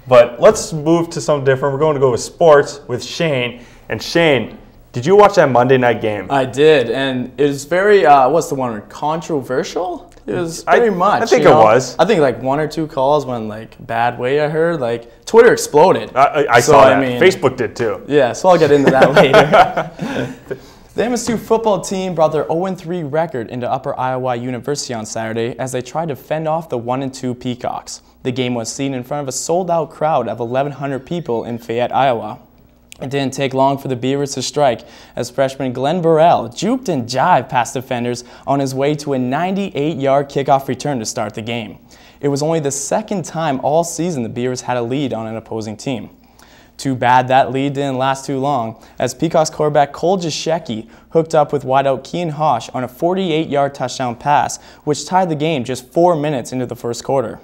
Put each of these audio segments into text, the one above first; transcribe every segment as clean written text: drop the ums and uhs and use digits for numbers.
But let's move to something different. We're going to go with sports with Shayne. And Shayne, did you watch that Monday night game? I did, and it was very, what's the one word, controversial? It was very much. I think it was. I think like one or two calls went like bad way, I heard. Like Twitter exploded. I saw that. Facebook did too. Yeah, so I'll get into that later. The MSU football team brought their 0-3 record into Upper Iowa University on Saturday as they tried to fend off the 1-2 Peacocks. The game was seen in front of a sold-out crowd of 1,100 people in Fayette, Iowa. It didn't take long for the Beavers to strike as freshman Glenn Burrell juked and jived past defenders on his way to a 98-yard kickoff return to start the game. It was only the second time all season the Beavers had a lead on an opposing team. Too bad that lead didn't last too long, as Peacocks quarterback Cole Jaszecki hooked up with wideout Kean Hosh on a 48-yard touchdown pass, which tied the game just 4 minutes into the first quarter.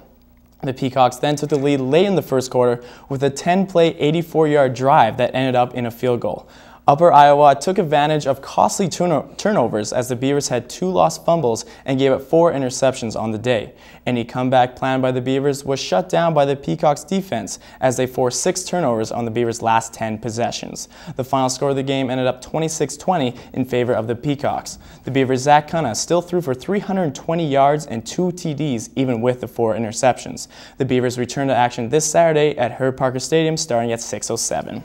The Peacocks then took the lead late in the first quarter with a 10-play, 84-yard drive that ended up in a field goal. Upper Iowa took advantage of costly turnovers as the Beavers had 2 lost fumbles and gave up 4 interceptions on the day. Any comeback planned by the Beavers was shut down by the Peacocks defense as they forced 6 turnovers on the Beavers' last 10 possessions. The final score of the game ended up 26-20 in favor of the Peacocks. The Beavers' Zach Cunha still threw for 320 yards and 2 TDs even with the 4 interceptions. The Beavers return to action this Saturday at Herb Parker Stadium starting at 6:07.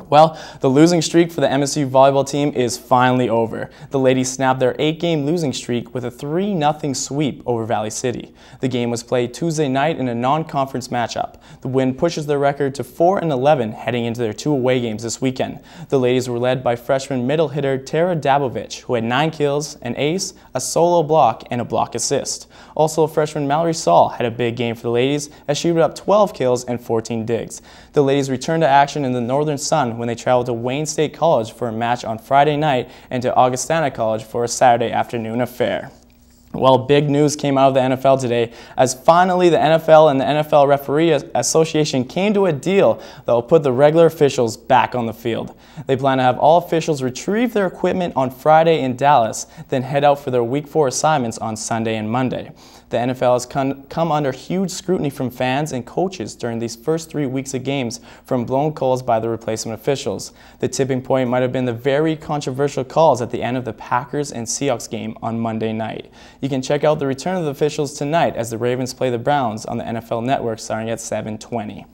Well, the losing streak for the MSU volleyball team is finally over. The ladies snapped their 8-game losing streak with a 3-0 sweep over Valley City. The game was played Tuesday night in a non-conference matchup. The win pushes their record to 4-11 heading into their 2 away games this weekend. The ladies were led by freshman middle hitter Tara Dabovich, who had 9 kills, an ace, a solo block, and a block assist. Also, freshman Mallory Saul had a big game for the ladies as she put up 12 kills and 14 digs. The ladies returned to action in the Northern Sun when they traveled to Wayne State College for a match on Friday night and to Augustana College for a Saturday afternoon affair. Well, big news came out of the NFL today as finally the NFL and the NFL Referee Association came to a deal that will put the regular officials back on the field. They plan to have all officials retrieve their equipment on Friday in Dallas, then head out for their Week 4 assignments on Sunday and Monday. The NFL has come under huge scrutiny from fans and coaches during these first 3 weeks of games from blown calls by the replacement officials. The tipping point might have been the very controversial calls at the end of the Packers and Seahawks game on Monday night. You can check out the return of the officials tonight as the Ravens play the Browns on the NFL Network starting at 7:20.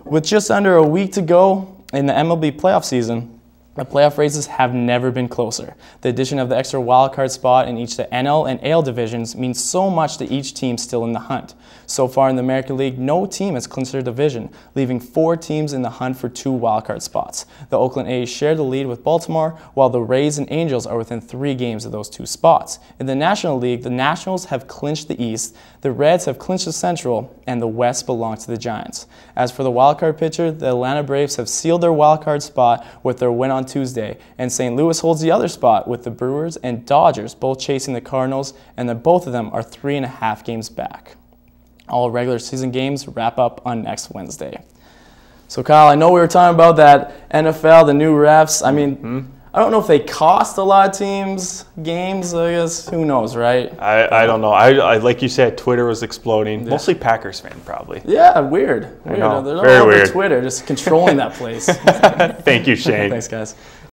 With just under a week to go in the MLB playoff season, the playoff races have never been closer. The addition of the extra wildcard spot in each the NL and AL divisions means so much to each team still in the hunt. So far in the American League, no team has clinched their division, leaving 4 teams in the hunt for 2 wildcard spots. The Oakland A's share the lead with Baltimore, while the Rays and Angels are within 3 games of those 2 spots. In the National League, the Nationals have clinched the East, the Reds have clinched the Central, and the West belongs to the Giants. As for the wildcard pitcher, the Atlanta Braves have sealed their wildcard spot with their win on Tuesday, and St. Louis holds the other spot with the Brewers and Dodgers both chasing the Cardinals, and then both of them are 3.5 games back. All regular season games wrap up on next Wednesday. So Kyle, I know we were talking about that NFL, the new refs. I mean, I don't know if they cost a lot of teams games, I guess. Who knows, right? I don't know. I like you said, Twitter was exploding. Yeah. Mostly Packers fan, probably. Yeah, weird. I know. They're all Very over weird. Twitter, just controlling that place. Thank you, Shayne. Thanks, guys.